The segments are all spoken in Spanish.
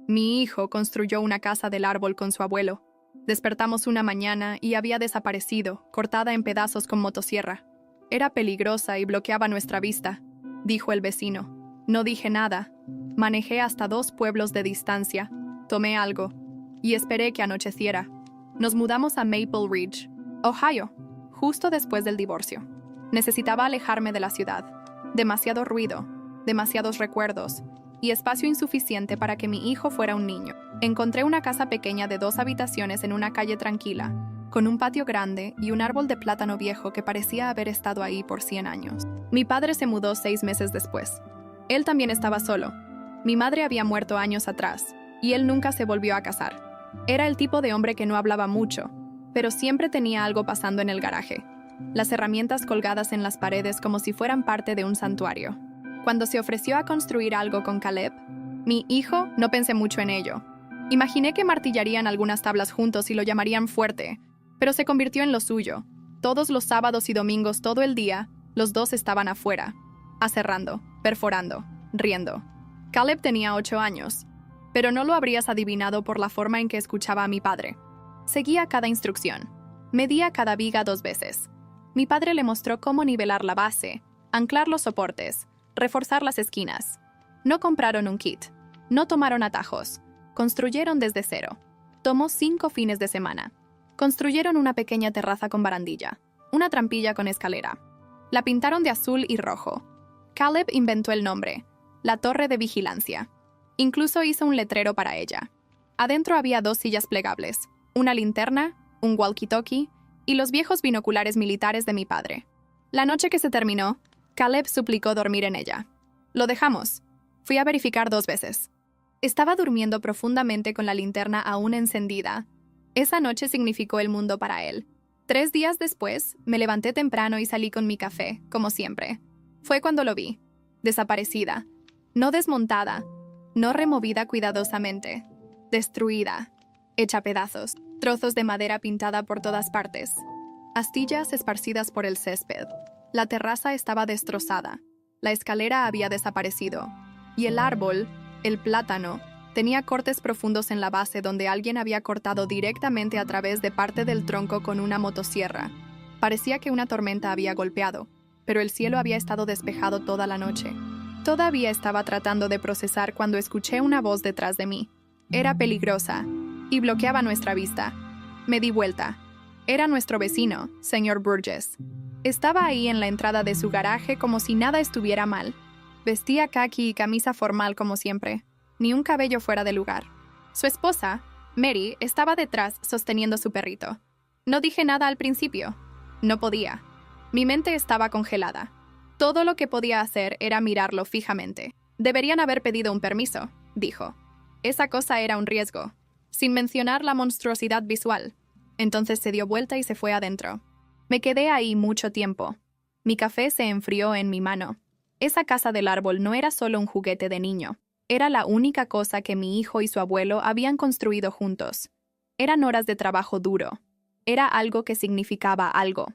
Mi hijo construyó una casa del árbol con su abuelo. Despertamos una mañana y había desaparecido, cortada en pedazos con motosierra. Era peligrosa y bloqueaba nuestra vista, dijo el vecino. No dije nada. Manejé hasta 2 pueblos de distancia, tomé algo y esperé que anocheciera. Nos mudamos a Maple Ridge, Ohio, justo después del divorcio. Necesitaba alejarme de la ciudad. Demasiado ruido, demasiados recuerdos y espacio insuficiente para que mi hijo fuera un niño. Encontré una casa pequeña de 2 habitaciones en una calle tranquila, con un patio grande y un árbol de plátano viejo que parecía haber estado ahí por 100 años. Mi padre se mudó 6 meses después. Él también estaba solo. Mi madre había muerto años atrás, y él nunca se volvió a casar. Era el tipo de hombre que no hablaba mucho, pero siempre tenía algo pasando en el garaje. Las herramientas colgadas en las paredes como si fueran parte de un santuario. Cuando se ofreció a construir algo con Caleb, mi hijo, no pensé mucho en ello. Imaginé que martillarían algunas tablas juntos y lo llamarían fuerte, pero se convirtió en lo suyo. Todos los sábados y domingos todo el día, los dos estaban afuera, aserrando, perforando, riendo. Caleb tenía 8 años, pero no lo habrías adivinado por la forma en que escuchaba a mi padre. Seguía cada instrucción. Medía cada viga 2 veces. Mi padre le mostró cómo nivelar la base, anclar los soportes, reforzar las esquinas. No compraron un kit. No tomaron atajos. Construyeron desde cero. Tomó 5 fines de semana. Construyeron una pequeña terraza con barandilla, una trampilla con escalera. La pintaron de azul y rojo. Caleb inventó el nombre, la Torre de Vigilancia. Incluso hizo un letrero para ella. Adentro había 2 sillas plegables, una linterna, un walkie-talkie y los viejos binoculares militares de mi padre. La noche que se terminó, Caleb suplicó dormir en ella. Lo dejamos. Fui a verificar 2 veces. Estaba durmiendo profundamente con la linterna aún encendida. Esa noche significó el mundo para él. 3 días después, me levanté temprano y salí con mi café, como siempre. Fue cuando lo vi. Desaparecida. No desmontada. No removida cuidadosamente. Destruida. Hecha pedazos. Trozos de madera pintada por todas partes. Astillas esparcidas por el césped. La terraza estaba destrozada. La escalera había desaparecido. Y el árbol, el plátano, tenía cortes profundos en la base donde alguien había cortado directamente a través de parte del tronco con una motosierra. Parecía que una tormenta había golpeado, pero el cielo había estado despejado toda la noche. Todavía estaba tratando de procesar cuando escuché una voz detrás de mí. Era peligrosa y bloqueaba nuestra vista. Me di vuelta. Era nuestro vecino, señor Burgess. Estaba ahí en la entrada de su garaje como si nada estuviera mal. Vestía caqui y camisa formal como siempre, ni un cabello fuera de lugar. Su esposa, Mary, estaba detrás sosteniendo su perrito. No dije nada al principio. No podía. Mi mente estaba congelada. Todo lo que podía hacer era mirarlo fijamente. Deberían haber pedido un permiso, dijo. Esa cosa era un riesgo, sin mencionar la monstruosidad visual. Entonces se dio vuelta y se fue adentro. Me quedé ahí mucho tiempo. Mi café se enfrió en mi mano. Esa casa del árbol no era solo un juguete de niño. Era la única cosa que mi hijo y su abuelo habían construido juntos. Eran horas de trabajo duro. Era algo que significaba algo.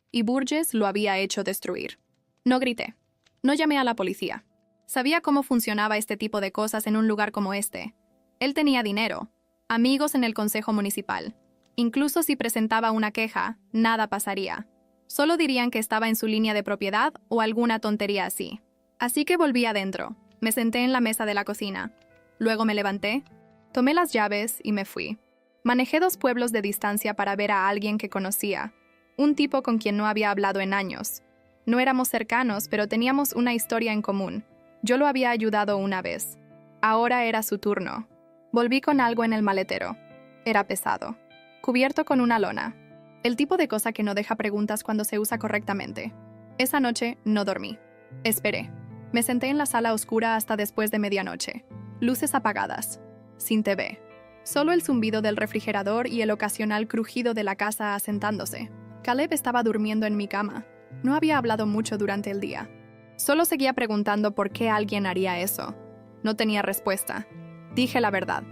Y Burgess lo había hecho destruir. No grité. No llamé a la policía. Sabía cómo funcionaba este tipo de cosas en un lugar como este. Él tenía dinero, amigos en el consejo municipal. Incluso si presentaba una queja, nada pasaría. Solo dirían que estaba en su línea de propiedad o alguna tontería así. Así que volví adentro. Me senté en la mesa de la cocina. Luego me levanté, tomé las llaves y me fui. Manejé 2 pueblos de distancia para ver a alguien que conocía. Un tipo con quien no había hablado en años. No éramos cercanos, pero teníamos una historia en común. Yo lo había ayudado una vez. Ahora era su turno. Volví con algo en el maletero. Era pesado. Cubierto con una lona. El tipo de cosa que no deja preguntas cuando se usa correctamente. Esa noche no dormí. Esperé. Me senté en la sala oscura hasta después de medianoche. Luces apagadas. Sin TV. Solo el zumbido del refrigerador y el ocasional crujido de la casa asentándose. Caleb estaba durmiendo en mi cama. No había hablado mucho durante el día. Solo seguía preguntando por qué alguien haría eso. No tenía respuesta. Dije la verdad.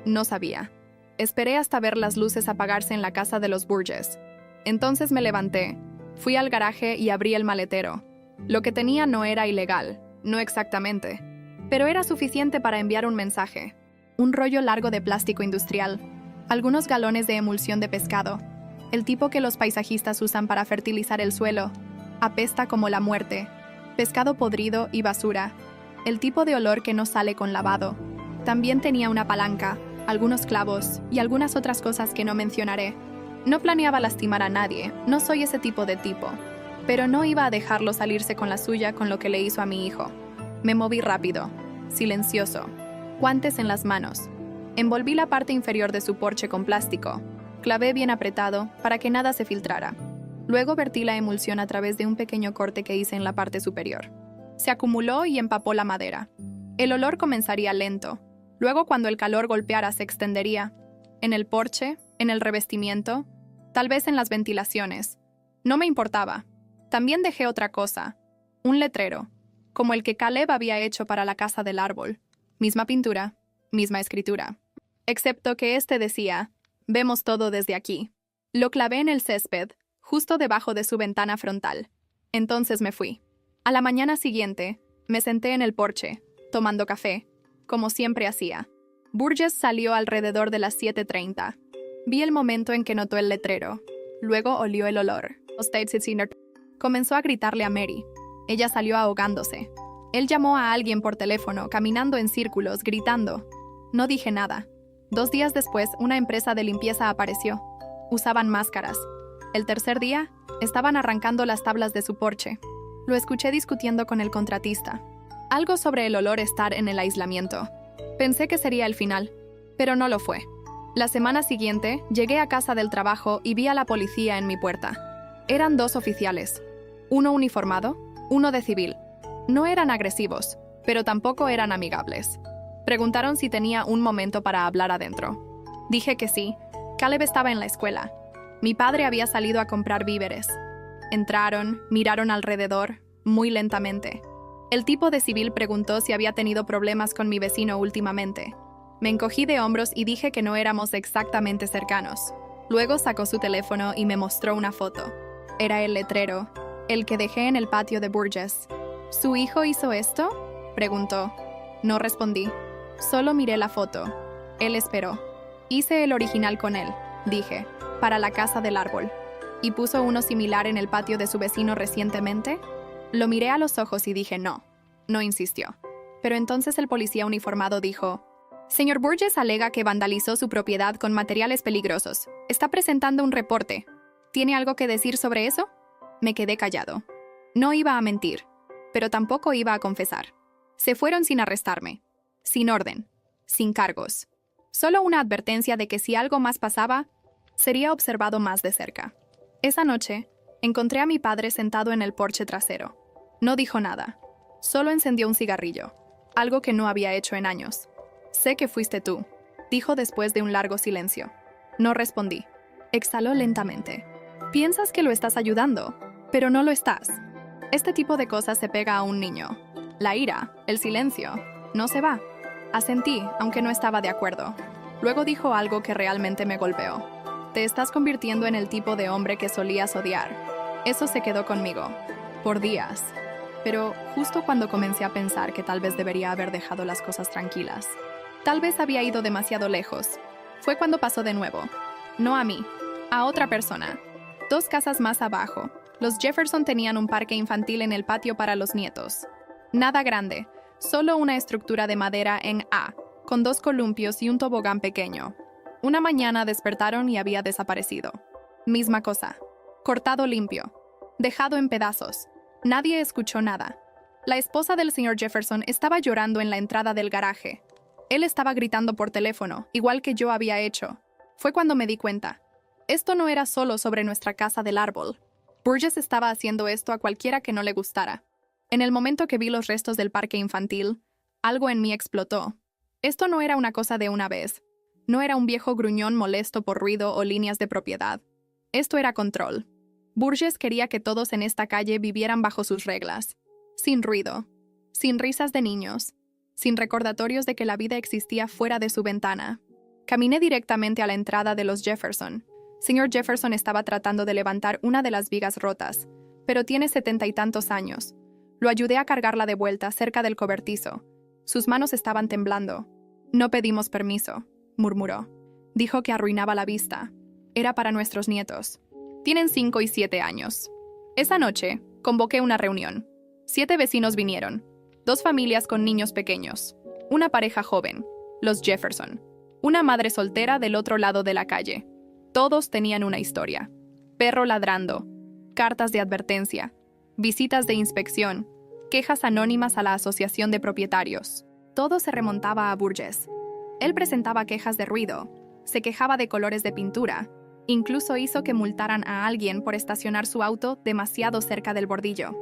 No sabía. Esperé hasta ver las luces apagarse en la casa de los Burgess. Entonces me levanté, fui al garaje y abrí el maletero. Lo que tenía no era ilegal, no exactamente, pero era suficiente para enviar un mensaje. un rollo largo de plástico industrial, algunos galones de emulsión de pescado, el tipo que los paisajistas usan para fertilizar el suelo, apesta como la muerte, pescado podrido y basura, el tipo de olor que no sale con lavado. También tenía una palanca, algunos clavos y algunas otras cosas que no mencionaré. No planeaba lastimar a nadie, no soy ese tipo de tipo, pero no iba a dejarlo salirse con la suya con lo que le hizo a mi hijo. Me moví rápido, silencioso, guantes en las manos. Envolví la parte inferior de su porche con plástico, clavé bien apretado para que nada se filtrara. Luego vertí la emulsión a través de un pequeño corte que hice en la parte superior. Se acumuló y empapó la madera. El olor comenzaría lento. Luego, cuando el calor golpeara, se extendería. En el porche, en el revestimiento, tal vez en las ventilaciones. No me importaba. También dejé otra cosa. Un letrero, como el que Caleb había hecho para la casa del árbol. Misma pintura, misma escritura. Excepto que este decía, «Vemos todo desde aquí». Lo clavé en el césped, justo debajo de su ventana frontal. Entonces me fui. A la mañana siguiente, me senté en el porche, tomando café, como siempre hacía. Burgess salió alrededor de las 7:30. Vi el momento en que notó el letrero. Luego olió el olor. Comenzó a gritarle a Mary. Ella salió ahogándose. Él llamó a alguien por teléfono, caminando en círculos, gritando. No dije nada. 2 días después, una empresa de limpieza apareció. Usaban máscaras. El tercer día, estaban arrancando las tablas de su porche. Lo escuché discutiendo con el contratista. Algo sobre el olor estar en el aislamiento. Pensé que sería el final, pero no lo fue. La semana siguiente, llegué a casa del trabajo y vi a la policía en mi puerta. Eran 2 oficiales. Uno uniformado, uno de civil. No eran agresivos, pero tampoco eran amigables. Preguntaron si tenía un momento para hablar adentro. Dije que sí. Caleb estaba en la escuela. Mi padre había salido a comprar víveres. Entraron, miraron alrededor, muy lentamente. El tipo de civil preguntó si había tenido problemas con mi vecino últimamente. Me encogí de hombros y dije que no éramos exactamente cercanos. Luego sacó su teléfono y me mostró una foto. Era el letrero, el que dejé en el patio de Burgess. ¿Su hijo hizo esto?, preguntó. No respondí. Solo miré la foto. Él esperó. Hice el original con él, dije, para la casa del árbol. ¿Y puso uno similar en el patio de su vecino recientemente? Lo miré a los ojos y dije no. No insistió. Pero entonces el policía uniformado dijo, «Señor Burgess alega que vandalizó su propiedad con materiales peligrosos. Está presentando un reporte. ¿Tiene algo que decir sobre eso?» Me quedé callado. No iba a mentir, pero tampoco iba a confesar. Se fueron sin arrestarme, sin orden, sin cargos. Solo una advertencia de que si algo más pasaba, sería observado más de cerca. Esa noche, encontré a mi padre sentado en el porche trasero. No dijo nada. Solo encendió un cigarrillo, algo que no había hecho en años. «Sé que fuiste tú», dijo después de un largo silencio. No respondí. Exhaló lentamente. «Piensas que lo estás ayudando, pero no lo estás. Este tipo de cosas se pega a un niño. La ira, el silencio, no se va». Asentí, aunque no estaba de acuerdo. Luego dijo algo que realmente me golpeó. «Te estás convirtiendo en el tipo de hombre que solías odiar». Eso se quedó conmigo, por días. Pero justo cuando comencé a pensar que tal vez debería haber dejado las cosas tranquilas. Tal vez había ido demasiado lejos. Fue cuando pasó de nuevo. No a mí, a otra persona. 2 casas más abajo, los Jefferson tenían un parque infantil en el patio para los nietos. Nada grande, solo una estructura de madera en A, con 2 columpios y un tobogán pequeño. Una mañana despertaron y había desaparecido. Misma cosa. Cortado limpio. Dejado en pedazos. Nadie escuchó nada. La esposa del señor Jefferson estaba llorando en la entrada del garaje. Él estaba gritando por teléfono, igual que yo había hecho. Fue cuando me di cuenta. Esto no era solo sobre nuestra casa del árbol. Burgess estaba haciendo esto a cualquiera que no le gustara. En el momento que vi los restos del parque infantil, algo en mí explotó. Esto no era una cosa de una vez. No era un viejo gruñón molesto por ruido o líneas de propiedad. Esto era control. Burgess quería que todos en esta calle vivieran bajo sus reglas. Sin ruido. Sin risas de niños. Sin recordatorios de que la vida existía fuera de su ventana. Caminé directamente a la entrada de los Jefferson. Señor Jefferson estaba tratando de levantar una de las vigas rotas, pero tiene 70 y tantos años. Lo ayudé a cargarla de vuelta cerca del cobertizo. Sus manos estaban temblando. No pedimos permiso, murmuró. Dijo que arruinaba la vista. Era para nuestros nietos. Tienen 5 y 7 años. Esa noche, convoqué una reunión. 7 vecinos vinieron. 2 familias con niños pequeños. Una pareja joven, los Jefferson. Una madre soltera del otro lado de la calle. Todos tenían una historia. Perro ladrando, cartas de advertencia, visitas de inspección, quejas anónimas a la asociación de propietarios. Todo se remontaba a Burgess. Él presentaba quejas de ruido, se quejaba de colores de pintura, incluso hizo que multaran a alguien por estacionar su auto demasiado cerca del bordillo.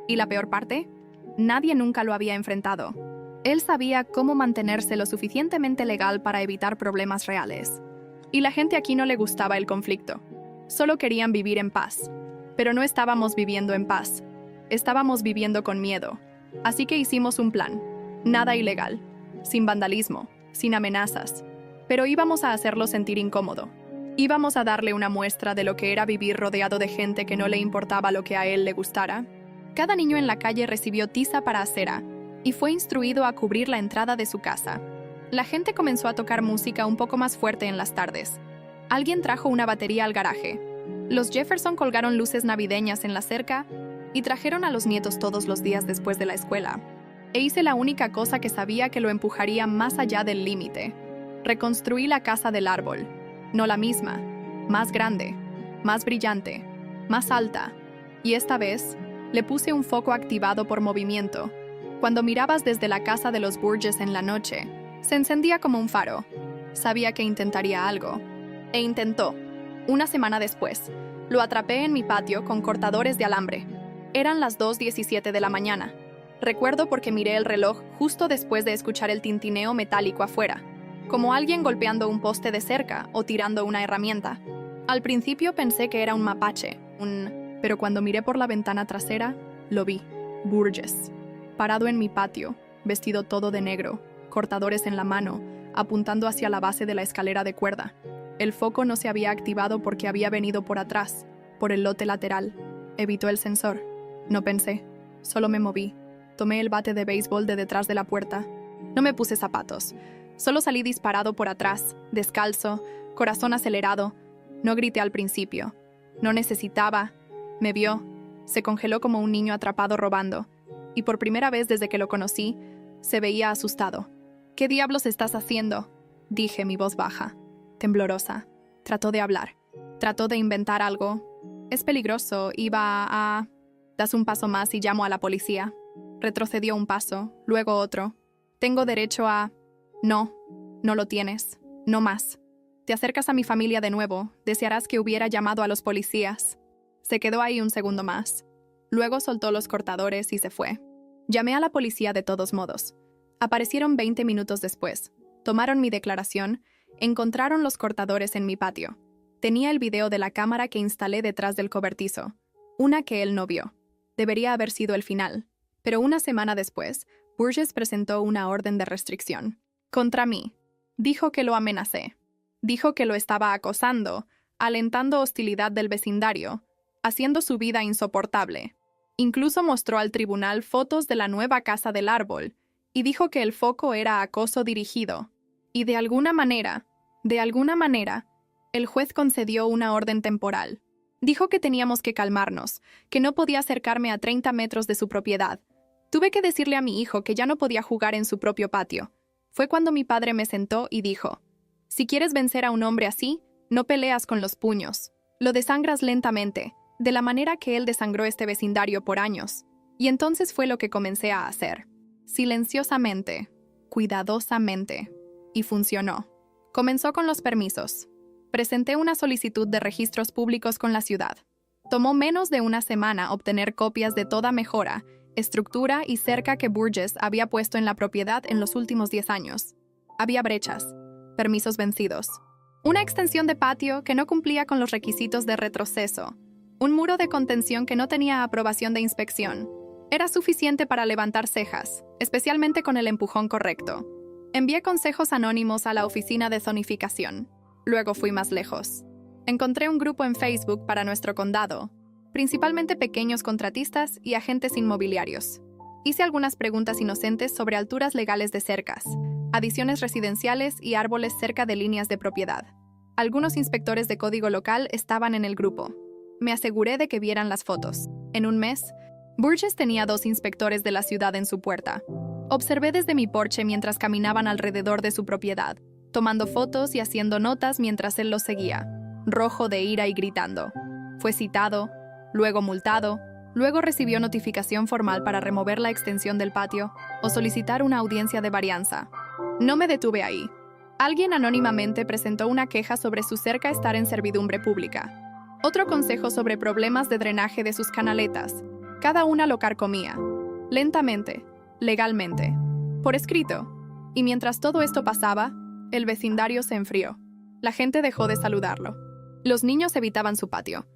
¿Y la peor parte? Nadie nunca lo había enfrentado. Él sabía cómo mantenerse lo suficientemente legal para evitar problemas reales. Y la gente aquí no le gustaba el conflicto. Solo querían vivir en paz. Pero no estábamos viviendo en paz. Estábamos viviendo con miedo. Así que hicimos un plan. Nada ilegal. Sin vandalismo. Sin amenazas. Pero íbamos a hacerlo sentir incómodo. Íbamos a darle una muestra de lo que era vivir rodeado de gente que no le importaba lo que a él le gustara. Cada niño en la calle recibió tiza para acera y fue instruido a cubrir la entrada de su casa. La gente comenzó a tocar música un poco más fuerte en las tardes. Alguien trajo una batería al garaje. Los Jefferson colgaron luces navideñas en la cerca y trajeron a los nietos todos los días después de la escuela. E hice la única cosa que sabía que lo empujaría más allá del límite. Reconstruí la casa del árbol. No la misma, más grande, más brillante, más alta. Y esta vez, le puse un foco activado por movimiento. Cuando mirabas desde la casa de los Burgess en la noche, se encendía como un faro. Sabía que intentaría algo. E intentó. Una semana después, lo atrapé en mi patio con cortadores de alambre. Eran las 2:17 de la mañana. Recuerdo porque miré el reloj justo después de escuchar el tintineo metálico afuera, como alguien golpeando un poste de cerca o tirando una herramienta. Al principio pensé que era un mapache, pero cuando miré por la ventana trasera, lo vi. Burgess. Parado en mi patio, vestido todo de negro, cortadores en la mano, apuntando hacia la base de la escalera de cuerda. El foco no se había activado porque había venido por atrás, por el lote lateral. Evitó el sensor. No pensé, solo me moví. Tomé el bate de béisbol de detrás de la puerta. No me puse zapatos. Solo salí disparado por atrás, descalzo, corazón acelerado. No grité al principio. No necesitaba. Me vio. Se congeló como un niño atrapado robando. Y por primera vez desde que lo conocí, se veía asustado. ¿Qué diablos estás haciendo?, dije, mi voz baja, temblorosa. Trató de hablar. Trató de inventar algo. Es peligroso. Iba a... Das un paso más y llamo a la policía. Retrocedió un paso, luego otro. Tengo derecho a... No, no lo tienes. No más. Te acercas a mi familia de nuevo. Desearás que hubiera llamado a los policías. Se quedó ahí un segundo más. Luego soltó los cortadores y se fue. Llamé a la policía de todos modos. Aparecieron 20 minutos después. Tomaron mi declaración. Encontraron los cortadores en mi patio. Tenía el video de la cámara que instalé detrás del cobertizo. Una que él no vio. Debería haber sido el final. Pero una semana después, Burgess presentó una orden de restricción. Contra mí. Dijo que lo amenacé. Dijo que lo estaba acosando, alentando hostilidad del vecindario, haciendo su vida insoportable. Incluso mostró al tribunal fotos de la nueva casa del árbol y dijo que el foco era acoso dirigido. Y de alguna manera, el juez concedió una orden temporal. Dijo que teníamos que calmarnos, que no podía acercarme a 30 metros de su propiedad. Tuve que decirle a mi hijo que ya no podía jugar en su propio patio. Fue cuando mi padre me sentó y dijo: si quieres vencer a un hombre así, no peleas con los puños. Lo desangras lentamente, de la manera que él desangró este vecindario por años. Y entonces fue lo que comencé a hacer. Silenciosamente, cuidadosamente. Y funcionó. Comenzó con los permisos. Presenté una solicitud de registros públicos con la ciudad. Tomó menos de una semana obtener copias de toda mejora, estructura y cerca que Burgess había puesto en la propiedad en los últimos 10 años. Había brechas, permisos vencidos, una extensión de patio que no cumplía con los requisitos de retroceso, un muro de contención que no tenía aprobación de inspección. Era suficiente para levantar cejas, especialmente con el empujón correcto. Envié consejos anónimos a la oficina de zonificación. Luego fui más lejos. Encontré un grupo en Facebook para nuestro condado, principalmente pequeños contratistas y agentes inmobiliarios. Hice algunas preguntas inocentes sobre alturas legales de cercas, adiciones residenciales y árboles cerca de líneas de propiedad. Algunos inspectores de código local estaban en el grupo. Me aseguré de que vieran las fotos. En un mes, Burgess tenía 2 inspectores de la ciudad en su puerta. Observé desde mi porche mientras caminaban alrededor de su propiedad, tomando fotos y haciendo notas mientras él los seguía, rojo de ira y gritando. Fue citado, luego multado, luego recibió notificación formal para remover la extensión del patio o solicitar una audiencia de varianza. No me detuve ahí. Alguien anónimamente presentó una queja sobre su cerca estar en servidumbre pública. Otro consejo sobre problemas de drenaje de sus canaletas. Cada una lo carcomía. Lentamente, legalmente, por escrito. Y mientras todo esto pasaba, el vecindario se enfrió. La gente dejó de saludarlo. Los niños evitaban su patio.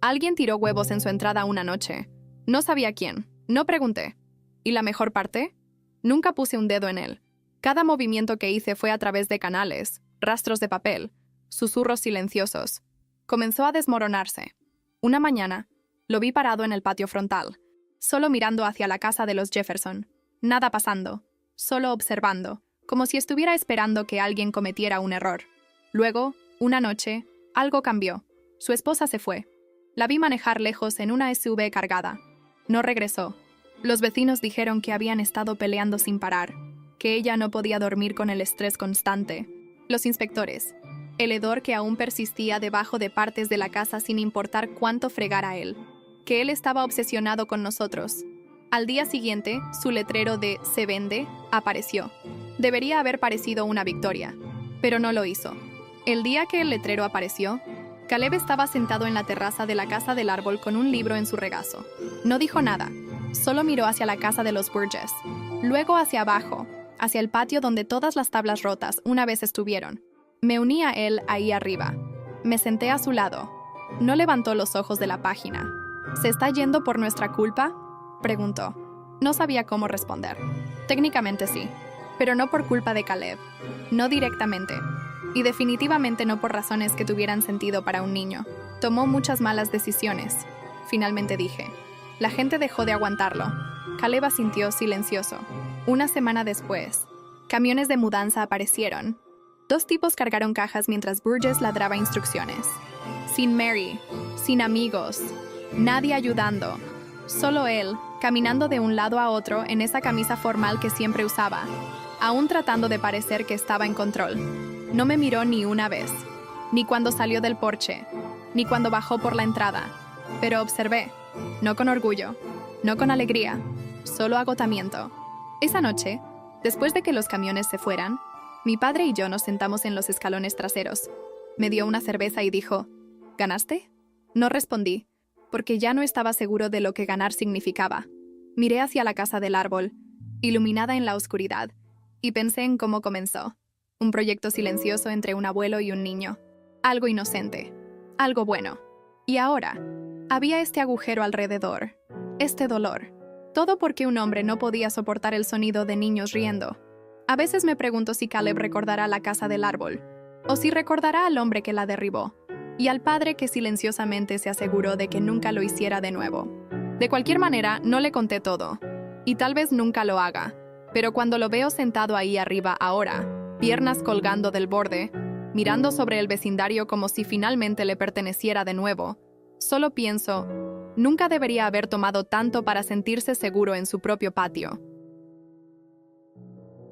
Alguien tiró huevos en su entrada una noche. No sabía quién. No pregunté. ¿Y la mejor parte? Nunca puse un dedo en él. Cada movimiento que hice fue a través de canales, rastros de papel, susurros silenciosos. Comenzó a desmoronarse. Una mañana, lo vi parado en el patio frontal, solo mirando hacia la casa de los Jefferson. Nada pasando, solo observando, como si estuviera esperando que alguien cometiera un error. Luego, una noche, algo cambió. Su esposa se fue. La vi manejar lejos en una SUV cargada. No regresó. Los vecinos dijeron que habían estado peleando sin parar, que ella no podía dormir con el estrés constante. Los inspectores, el hedor que aún persistía debajo de partes de la casa sin importar cuánto fregara él, que él estaba obsesionado con nosotros. Al día siguiente, su letrero de "Se vende" apareció. Debería haber parecido una victoria, pero no lo hizo. El día que el letrero apareció, Caleb estaba sentado en la terraza de la casa del árbol con un libro en su regazo. No dijo nada, solo miró hacia la casa de los Burgess, luego hacia abajo, hacia el patio donde todas las tablas rotas una vez estuvieron. Me uní a él ahí arriba. Me senté a su lado. No levantó los ojos de la página. ¿Se está yendo por nuestra culpa?, preguntó. No sabía cómo responder. Técnicamente sí, pero no por culpa de Caleb. No directamente. Y definitivamente no por razones que tuvieran sentido para un niño. Tomó muchas malas decisiones. Finalmente dije. La gente dejó de aguantarlo. Caleb asintió silencioso. Una semana después, camiones de mudanza aparecieron. 2 tipos cargaron cajas mientras Burgess ladraba instrucciones. Sin Mary, sin amigos, nadie ayudando. Solo él, caminando de un lado a otro en esa camisa formal que siempre usaba, aún tratando de parecer que estaba en control. No me miró ni una vez, ni cuando salió del porche, ni cuando bajó por la entrada. Pero observé, no con orgullo, no con alegría, solo agotamiento. Esa noche, después de que los camiones se fueran, mi padre y yo nos sentamos en los escalones traseros. Me dio una cerveza y dijo, ¿ganaste? No respondí, porque ya no estaba seguro de lo que ganar significaba. Miré hacia la casa del árbol, iluminada en la oscuridad, y pensé en cómo comenzó. Un proyecto silencioso entre un abuelo y un niño. Algo inocente. Algo bueno. Y ahora, había este agujero alrededor. Este dolor. Todo porque un hombre no podía soportar el sonido de niños riendo. A veces me pregunto si Caleb recordará la casa del árbol, o si recordará al hombre que la derribó, y al padre que silenciosamente se aseguró de que nunca lo hiciera de nuevo. De cualquier manera, no le conté todo, y tal vez nunca lo haga, pero cuando lo veo sentado ahí arriba ahora, piernas colgando del borde, mirando sobre el vecindario como si finalmente le perteneciera de nuevo, solo pienso, nunca debería haber tomado tanto para sentirse seguro en su propio patio.